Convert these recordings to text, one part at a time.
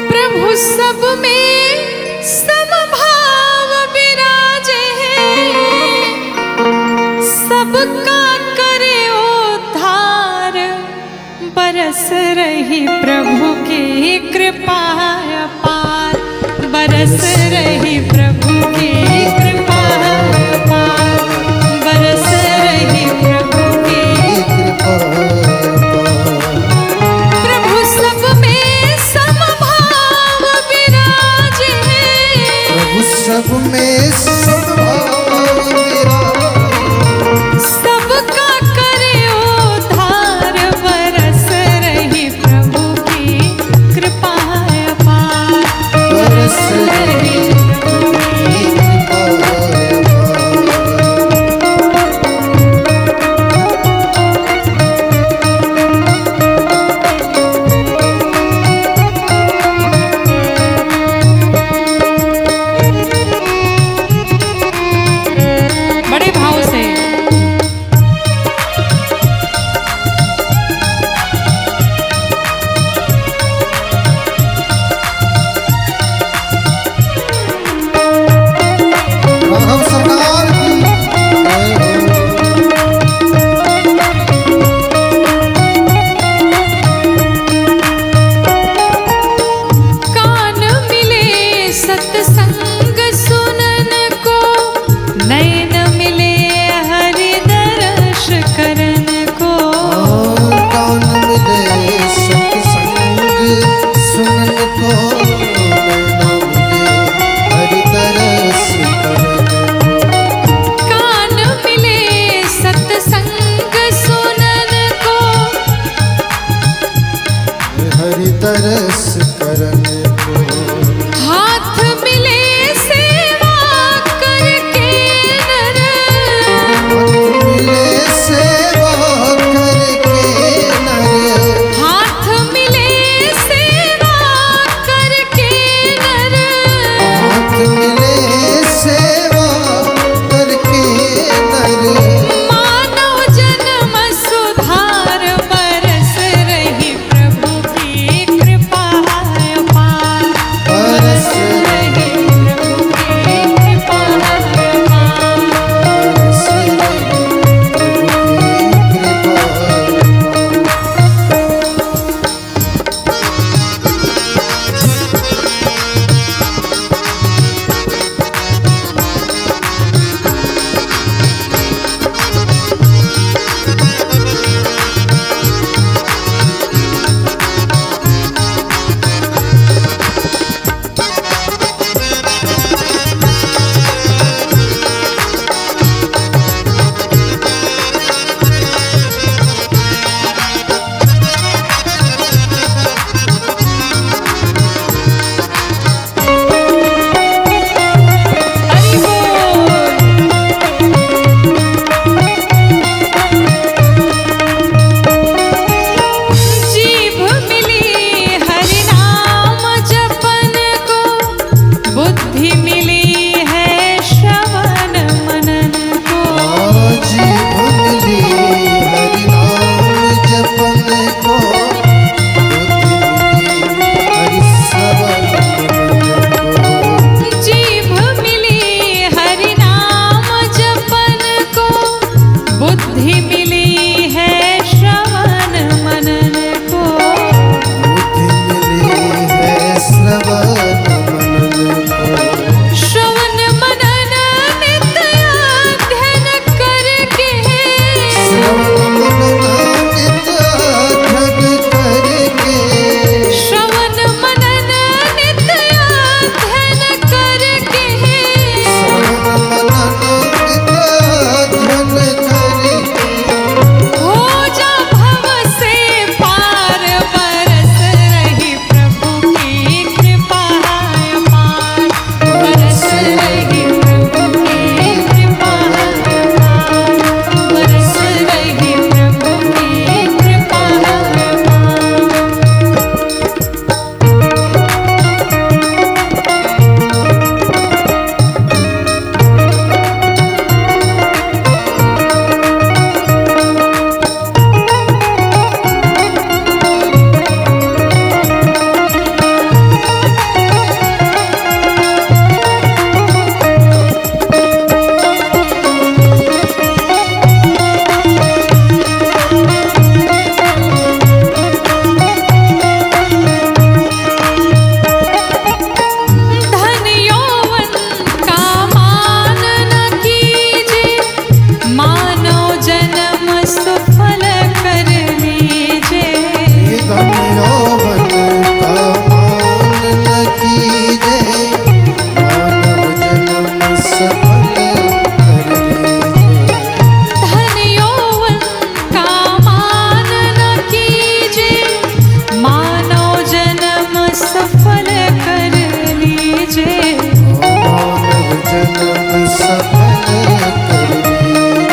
प्रभु सब में समभाव विराजे, सबका करे उद्धार, बरस रही प्रभु की कृपा अपार, बरस रही प्रभु की कृपा अपार, बरस रही प्रभु की कृपा। प्रभु सब में समभाव विराजे, प्रभु सब में समभाव विराजे, सबका करे उद्धार, बरस रही प्रभु की कृपा अपार, बरस रही प्रभु की कृपा अपार। बड़े भाव से राघव सरकार की जय कान मिले सत्संग सुनन को, नयन मिले हरि दर्श करन को, हो। कान मिले सत्संग सुनन को, नैना मिले हरि तरस करन को। कान मिले सत्संग सुनन को, हरि तरस करन को। हाथ मिले सेवा करके नर, मिले सेवा करके नर, हाथ मिले सेवा करके नर, हाथ मिले सेवा करके नर। मानव जन्म सुधार, बरस रही प्रभु की कृपा यौवन का मान न कीजे, मानव जन्म सफल कर लीजे। धन यौवन का मान न कीजे, मानव जन्म सफल कर लीजे। मानव जन्म सफल कर लीजे।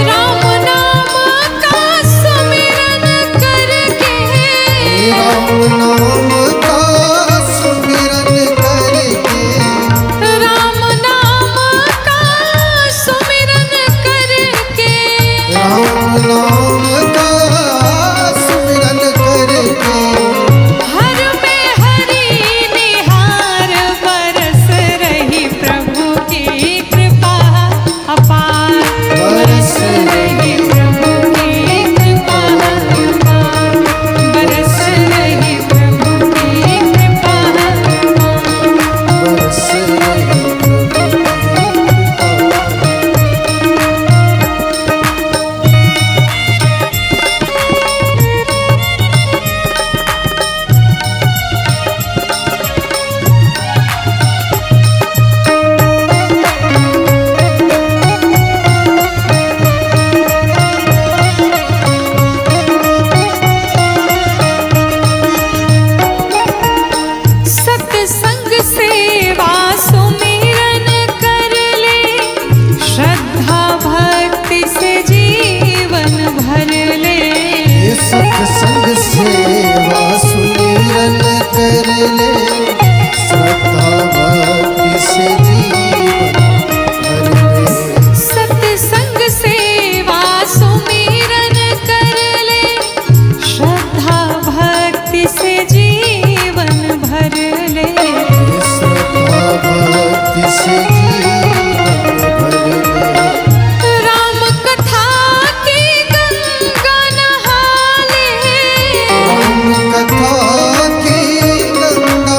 राम नाम का सुमिरन करके, राम नाम का सुमिरन करके, राम नाम का सुमिरन करके, राम नाम का सुमिरन करके, हर में हरि निहार बरस रही प्रभु की कृपा अपार। बरस रही प्रभु की कृपा अपार, बरस रही प्रभु की कृपा अपार। बरस रही प्रभु की कृपा। सत्संग सेवा सुमिरन कर ले, श्रद्धा भक्ति से जीवन भर ले। ये सत्संग सेवा सुमिरन कर ले, श्रद्धा भक्ति से जीवन भर ले। सत्संग सेवा सुमिरन कर ले, श्रद्धा भक्ति से जीवन भर ले। ये श्रद्धा भक्ति से जीवन भर ले। राम कथा की गंगा नहा ले, राम कथा की गंगा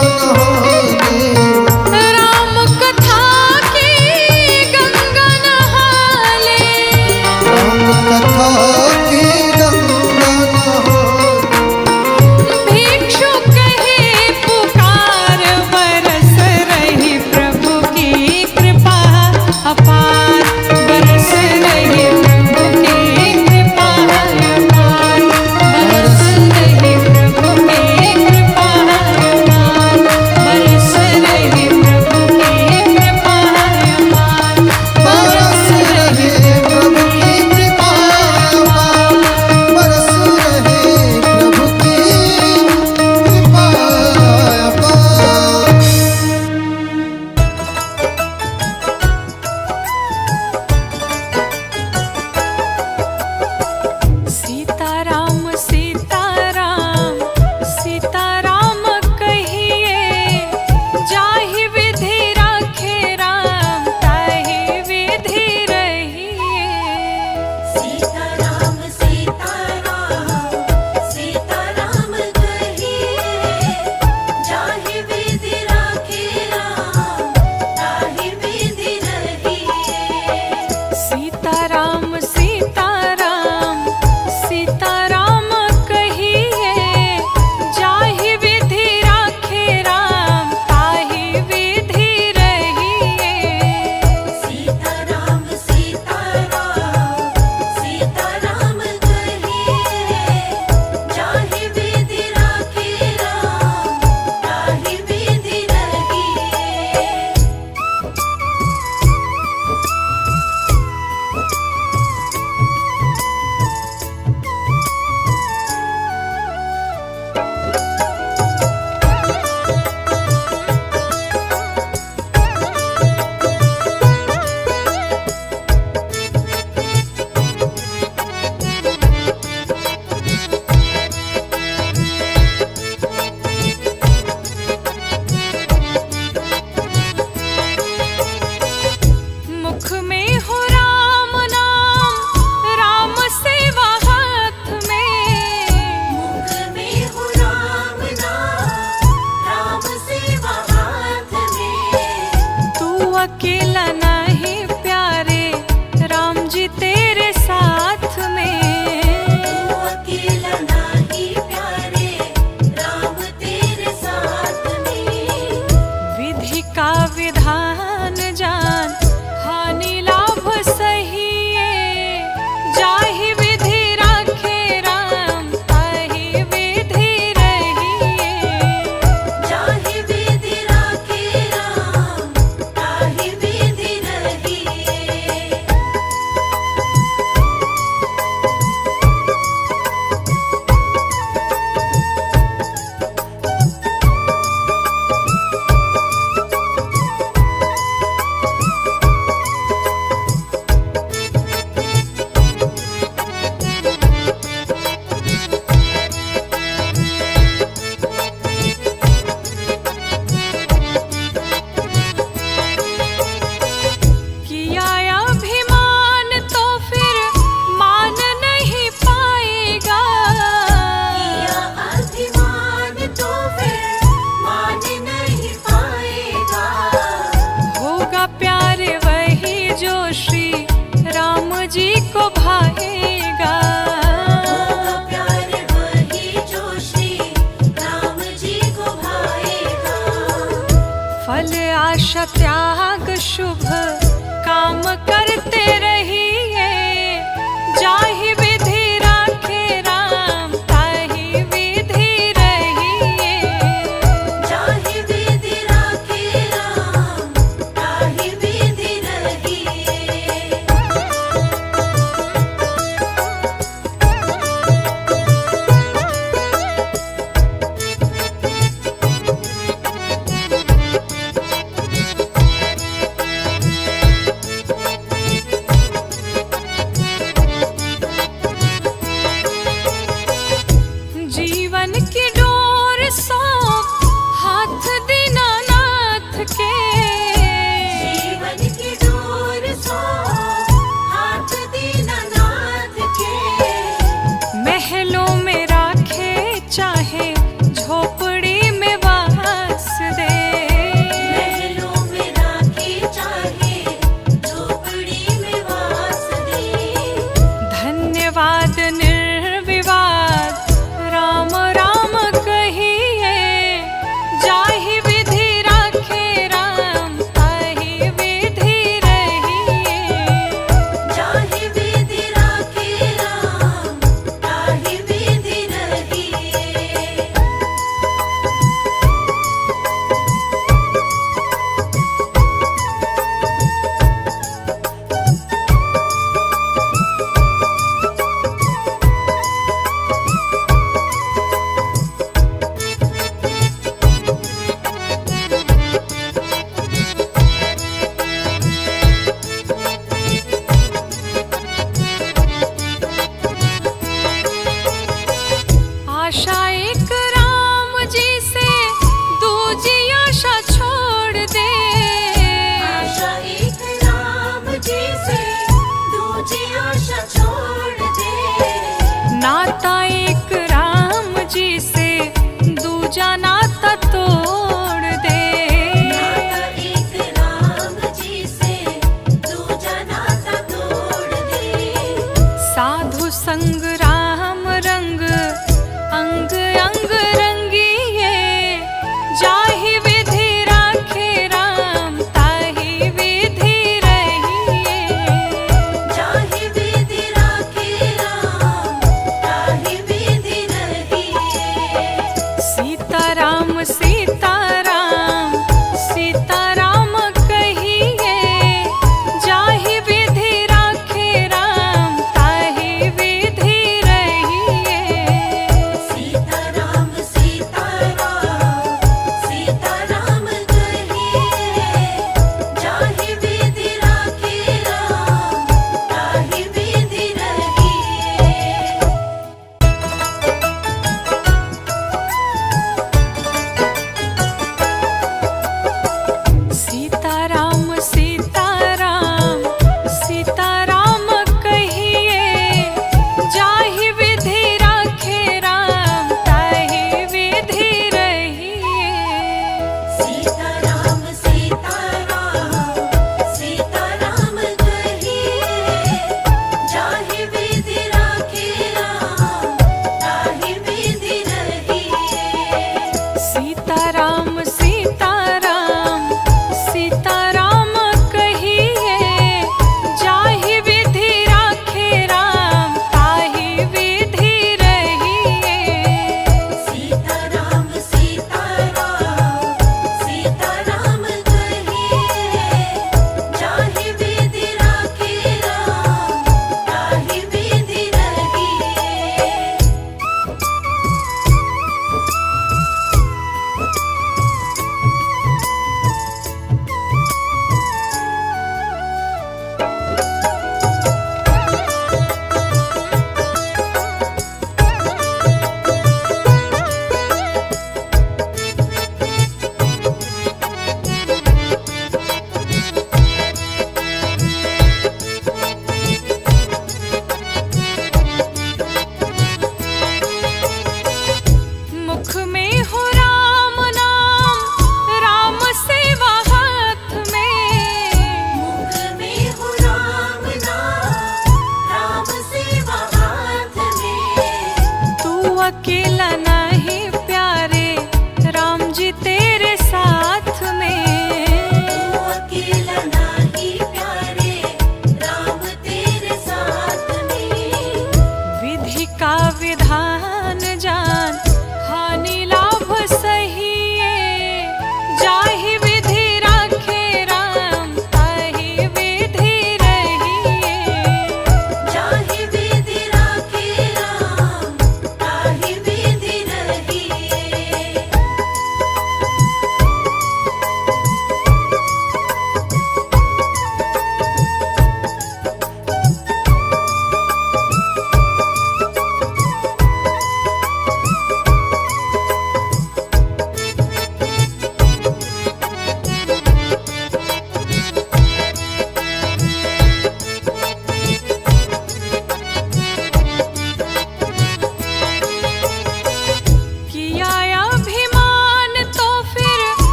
आशा त्याग शुभ काम करते रहिए। जाहि विधि राखे राम ताहि विधि रहिए। जाहि विधि राखे राम ताहि विधि रहिए।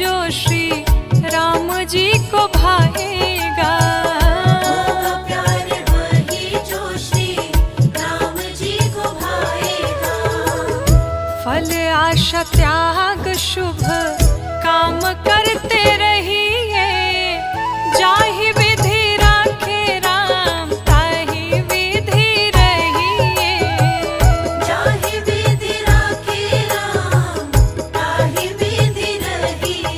जो श्री राम जी को भाएगा। होगा प्यार वही जो श्री राम जी को भाएगा। फल आशा त्याग शुभ काम करते रहिए, जाहि विधि राखे राम ताहि विधि रहिए। जाहि विधि राखे राम ताहि विधि रहिए।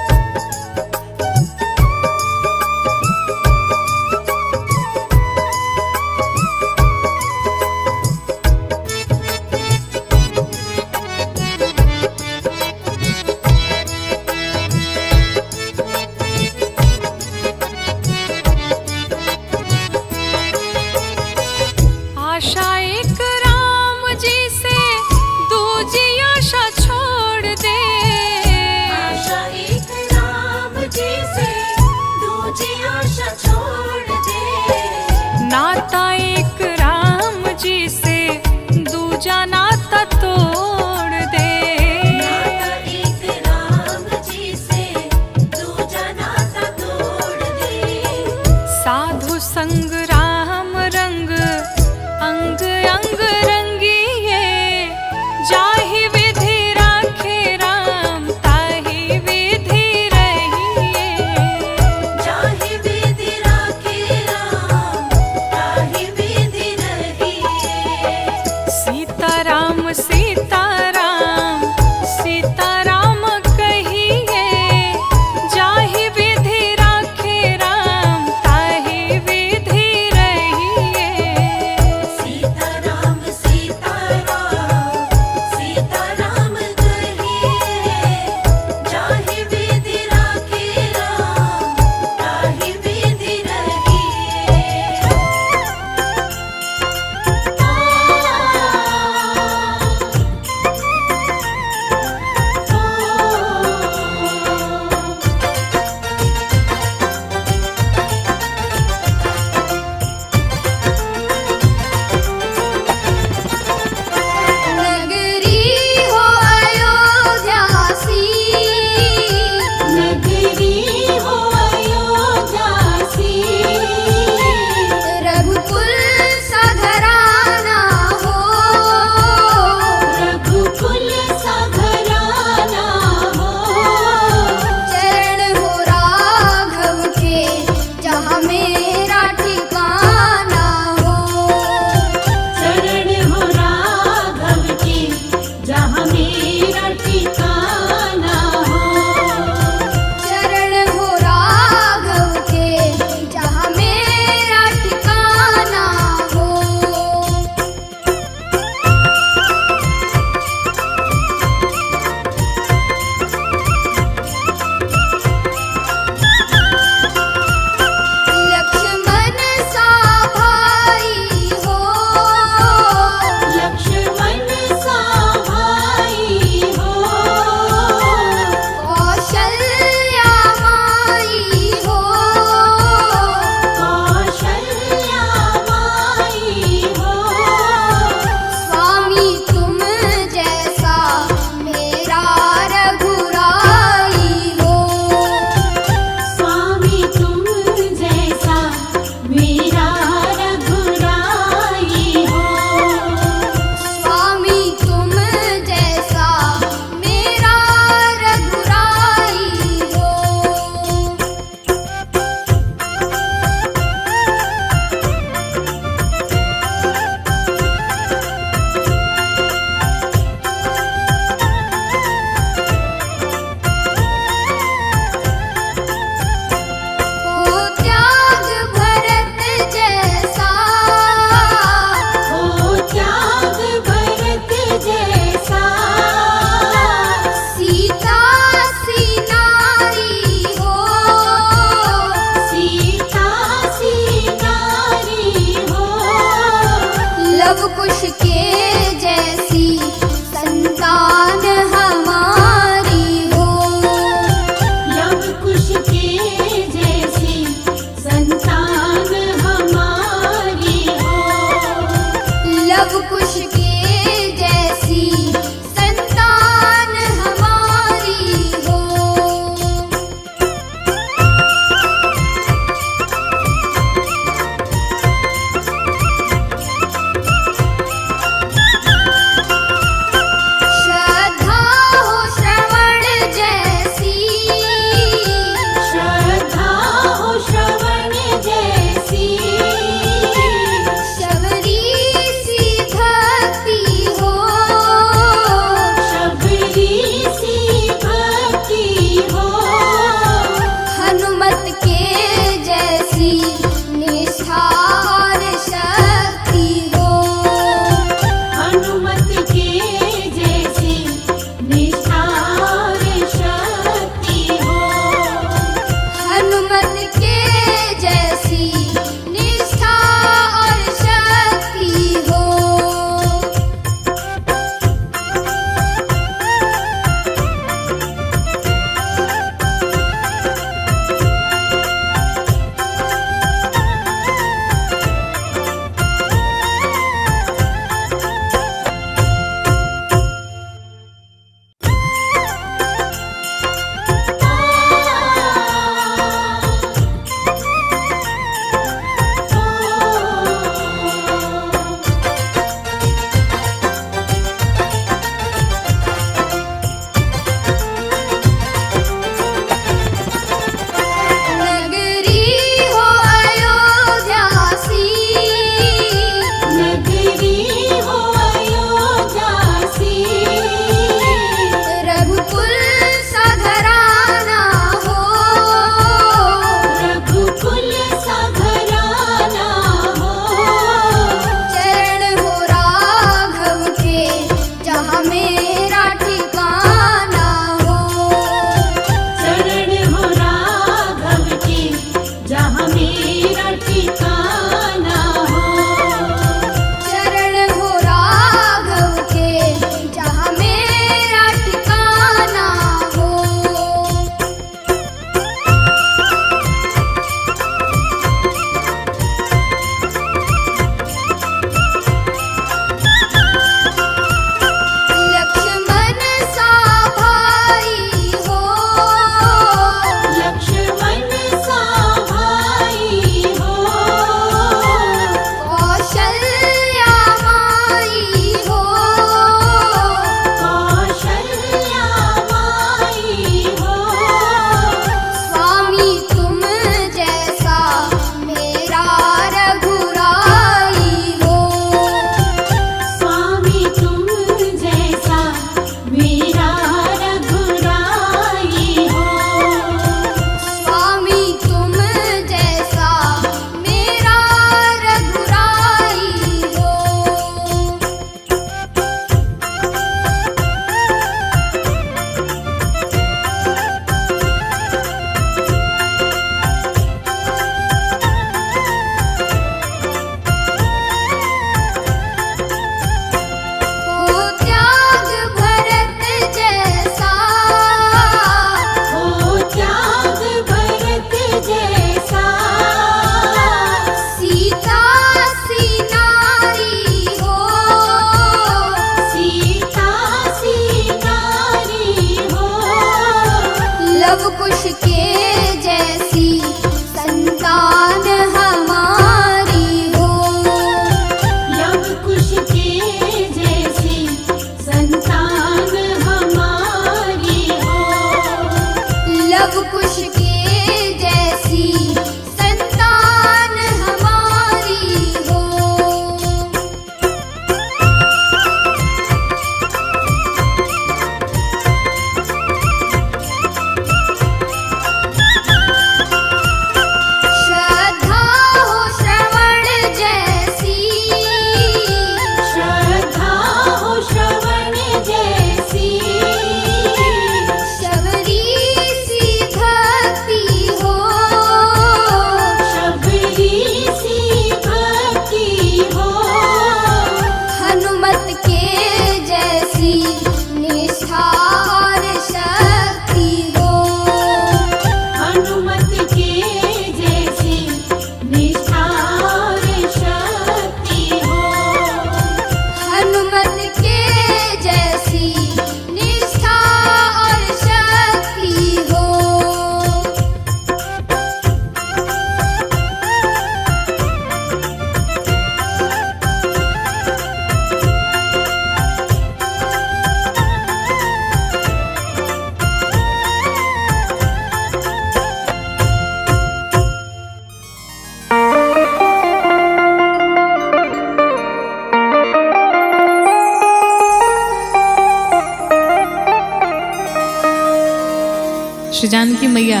श्री जानकी मैया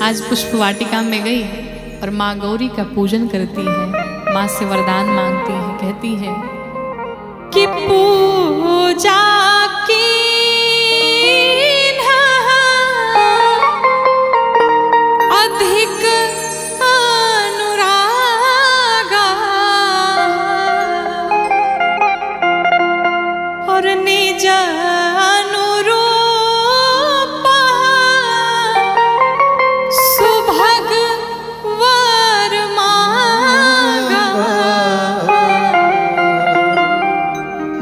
आज पुष्प वाटिका में गई और माँ गौरी का पूजन करती है, माँ से वरदान मांगती है, कहती है कि पूजा की अधिक अनुरागा और निज अनुरूप सुभग वर मांगा।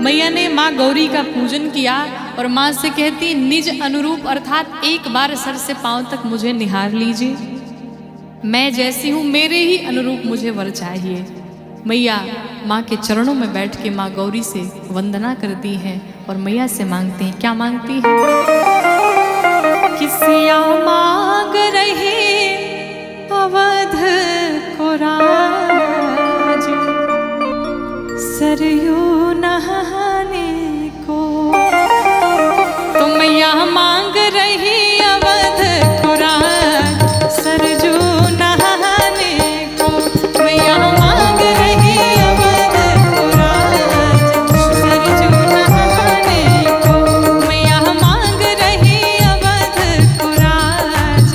मैया ने माँ गौरी का पूजन किया और माँ से कहती निज अनुरूप अर्थात एक बार सर से पांव तक मुझे निहार लीजिए, मैं जैसी हूँ मेरे ही अनुरूप मुझे वर चाहिए। मैया माँ के चरणों में बैठ के माँ गौरी से वंदना करती हैं और मैया से मांगती हैं। क्या मांगती हैं? किसिया मांग रही अवध को राज, सरयू नहाने को। तो मैया मांग रही अवध को राज, सरयू नहाने को। मैया मांग रही अवध को राज, सरयू नहाने को। मैया मांग रही अवध को राज,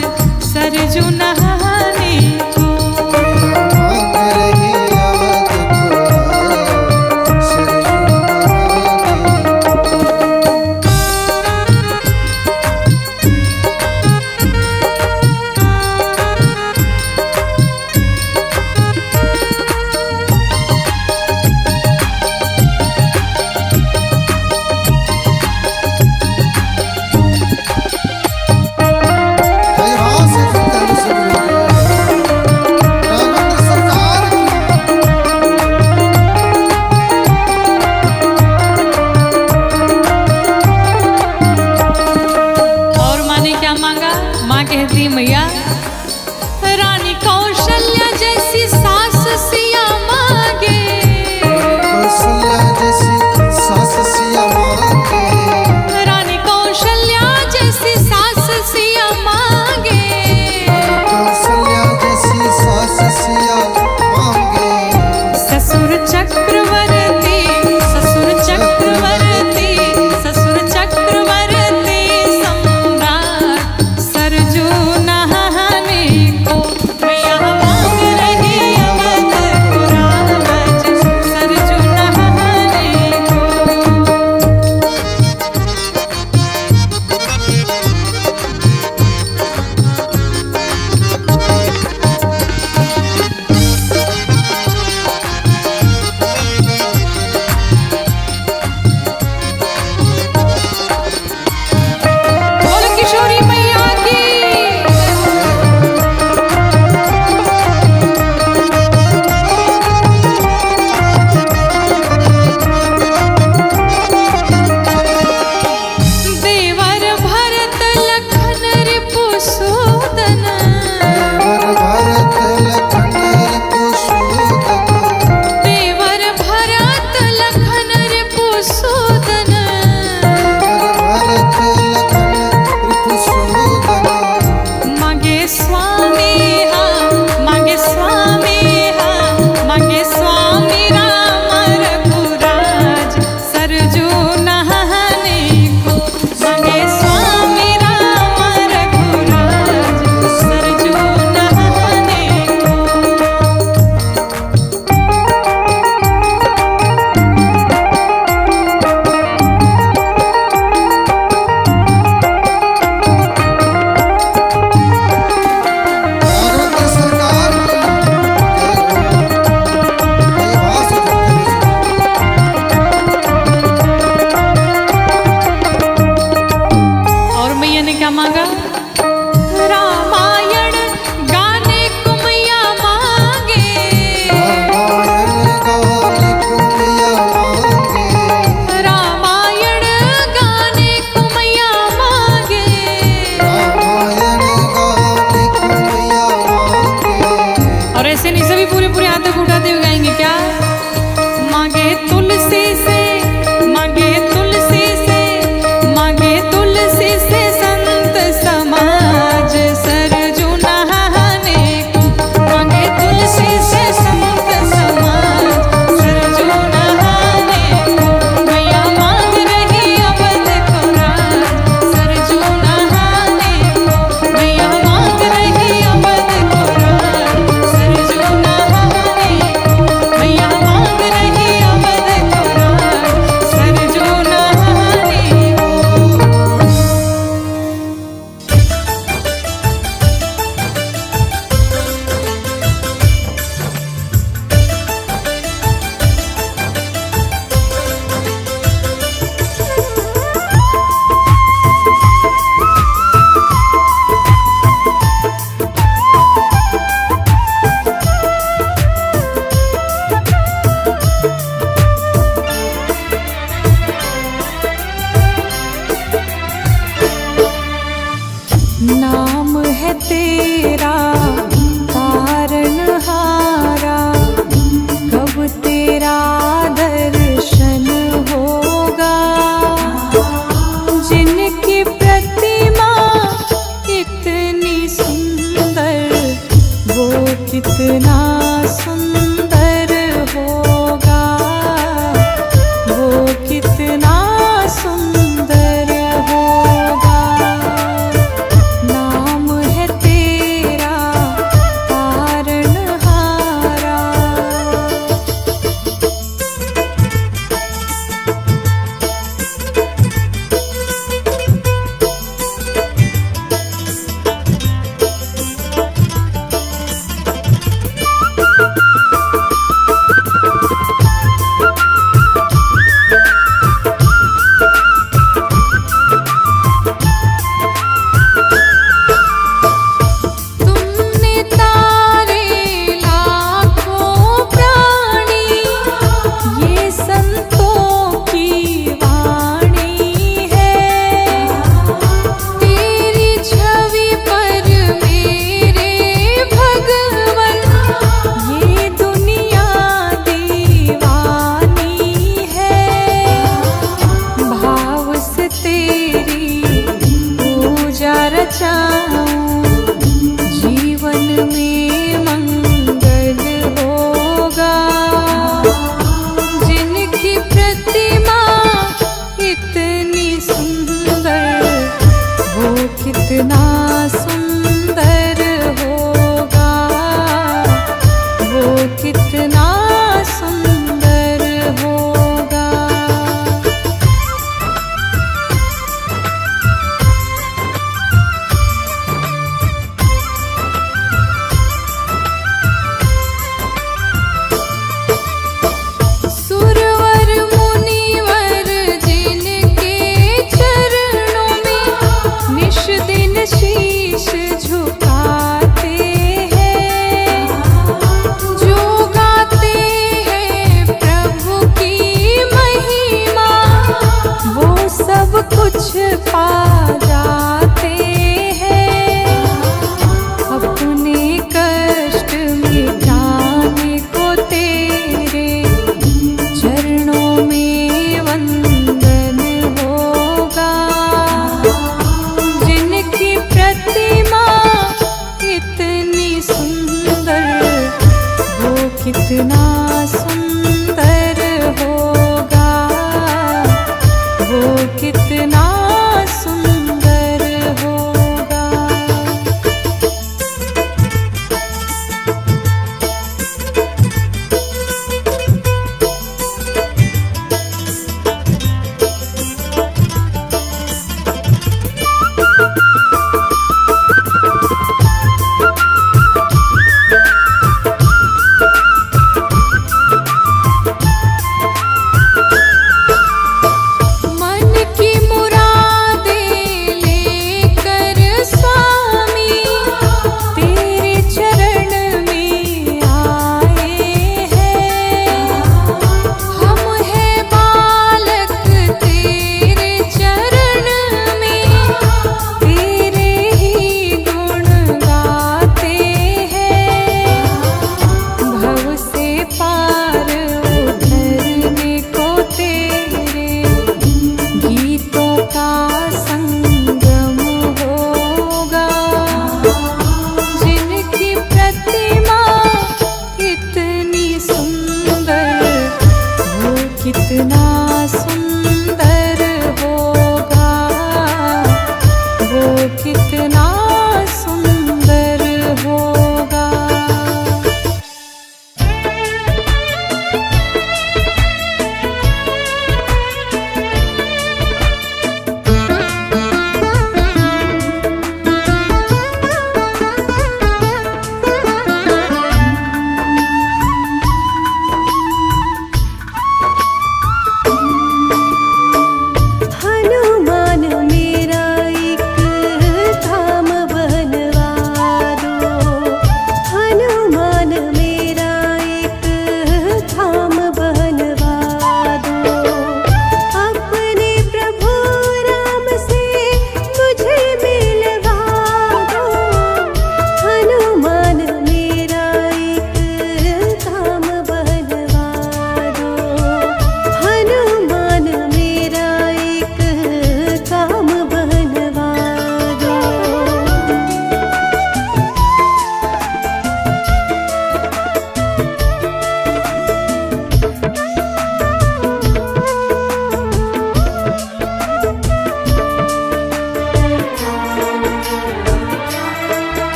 सरयू नहाने को। मांग रही अवध को सरयू और माँ ने क्या मांगा? माँ कहती मैया रानी कौशल्या जैसी सास सिया मांगे, कौशल्या जैसी सास सिया मांगे, रानी कौशल्या जैसी सास सिया मांगे। कौशल्या जैसी सास सिया मांगे, ससुर चक्रवर्ती, ससुर चक्रवर्ती, ससुर चक्रवर्ती सम्राट सरजू नहाने को। मैया कितनी सुंदर, वो कितना सुंदर होगा, वो कितना सुंदर होगा। नाम है तेरा तारनहारा।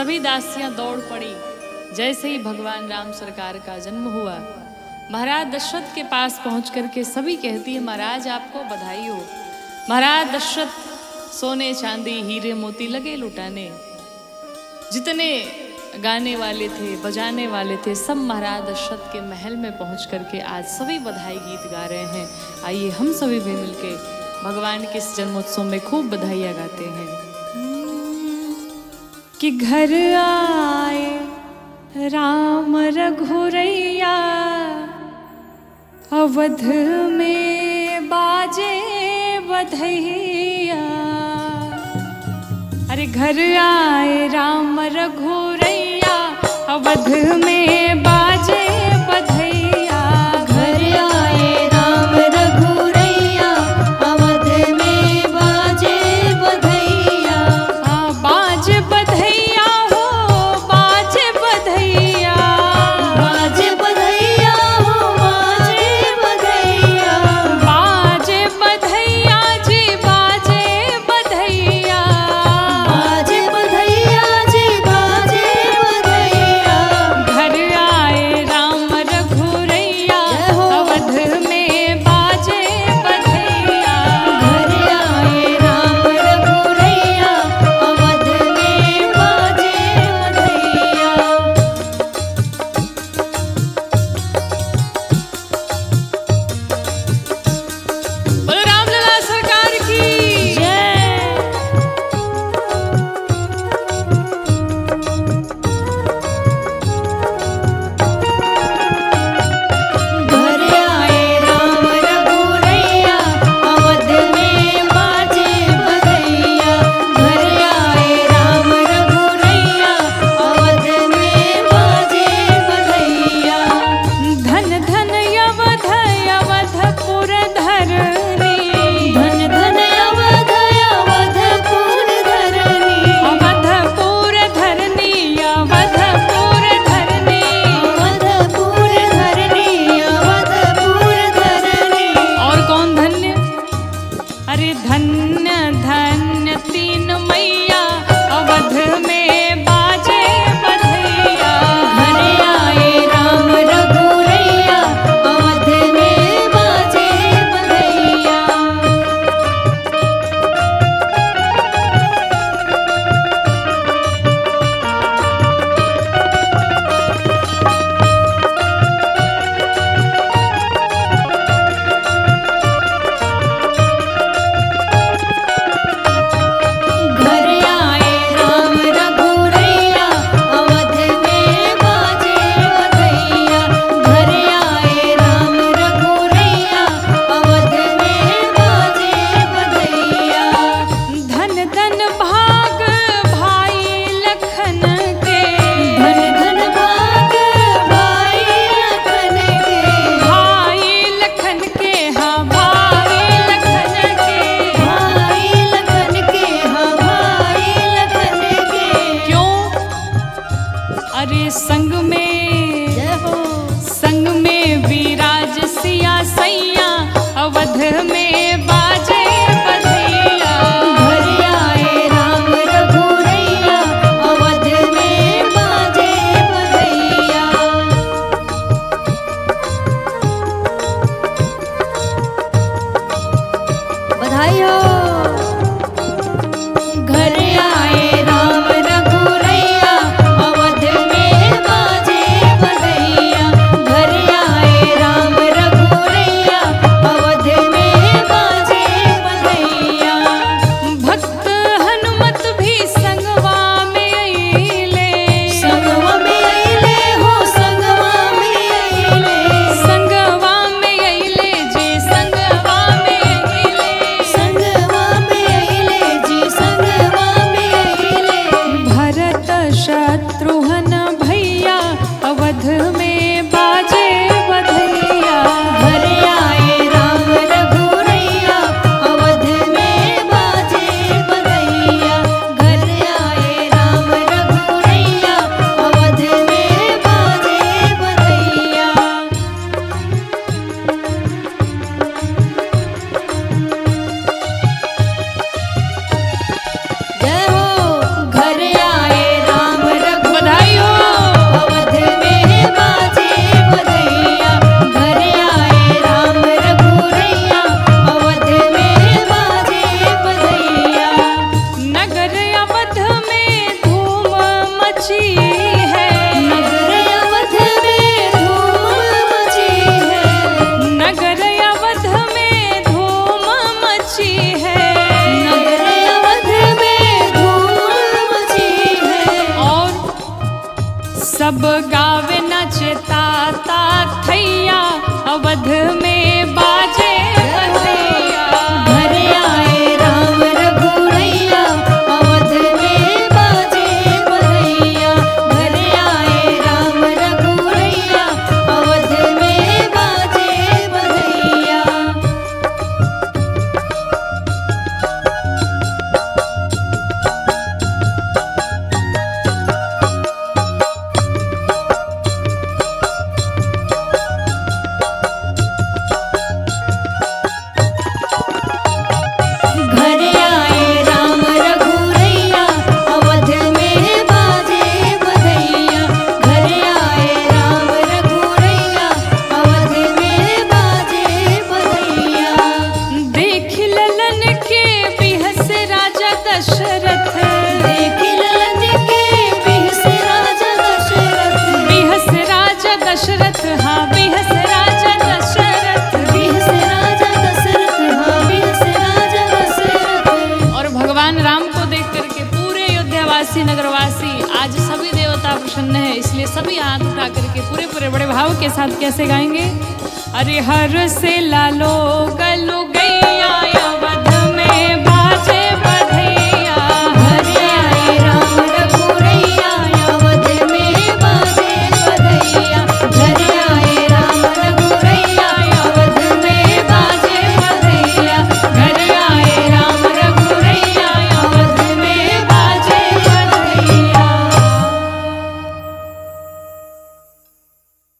सभी दासियां दौड़ पड़ी। जैसे ही भगवान राम सरकार का जन्म हुआ, महाराज दशरथ के पास पहुंच करके सभी कहती है, महाराज आपको बधाई हो। महाराज दशरथ सोने चांदी हीरे मोती लगे लुटाने। जितने गाने वाले थे, बजाने वाले थे, सब महाराज दशरथ के महल में पहुंच करके आज सभी बधाई गीत गा रहे हैं। आइए हम सभी भी मिलके भगवान के इस जन्मोत्सव में खूब बधाइयाँ गाते हैं। कि घर आए राम रघुरैया, अवध में बाजे बधैया। अरे घर आए राम रघुरैया, अवध में बाजे बधैया। घर आए राम रघुरैया, अवध में बाजे बधैया। बाज बधैया हो, बाज बधैया। बाज बधैया हो, बाजे बधैया। बाज बधैया जी, बाजे बधैया। बाजे बधैया जी, बाजे बधैया। घर आए राम रघुरैया, जय हो। अवध में बाजे बधैया। घर आए राम रघुरैया, अवध में बाजे बधैया। बोलो रामलला सरकार की जय। घर आए राम रघुरैया, अवध में बाजे बधैया। घर आए राम रघुरैया, अवध में बाजे बधैया। धन धन अवध अवधपुर धरनी। धन धन अवध अवधपुर धरनी। अवधपुर धरनी, अवधपुर धरनी। अवधपुर धरनी, अवधपुर धरनी। और कौन धन्य? अरे धन्य धन्य तीन मैया, अवध में बाजे बधैया। घर आए राम रघुरैया, अवध में बाजे बधैया। घर आए राम रघुरैया, अवध में बाजे बधैया। घर आए राम रघुरैया, अवध में बाजे बधैया। धन धन भाग भाई लखन के। धन धन भाग भाई लखन के। भाई लखन के, हाँ भाई लखन के। भाई लखन के, हाँ भाई लखन के। क्यों? अरे संग में, जय हो। संग में विराज सिया सैया, अवध में बाजे बधैया। घर आए राम रघुरैया, अवध में बाजे बधैया। बधाई हो। घर आए राम रघुरैया, अवध में बाजे बधैया। घर आए राम रघुरैया, अवध में सब गावे नचता ता थैया अवध में बाजे बधैया। घर आए राम रघुरैया अवध में बाजे बधैया। घर आए राम रघुरैया अवध में बाजे बधैया। घर आए राम रघुरैया अवध में बाजे बधैया। घर आए राम रघुरैया अवध में बाजे बधैया। देख ललन के बिहस राजा दशरथ। देख ललन के बिहस राजा दशरथ। बिहस राजा दशरथ हाँ बिहस राजा दशरथ। बिहस राजा दशरथ हाँ बिहस राजा दशरथ। और भगवान राम को देख करके पूरे अयोध्यावासी नगरवासी आज सभी देवता प्रसन्न है, इसलिए सभी हाथ उठा करके पूरे पूरे बड़े भाव के साथ कैसे गाएंगे। अरे हर से लालो गलो गई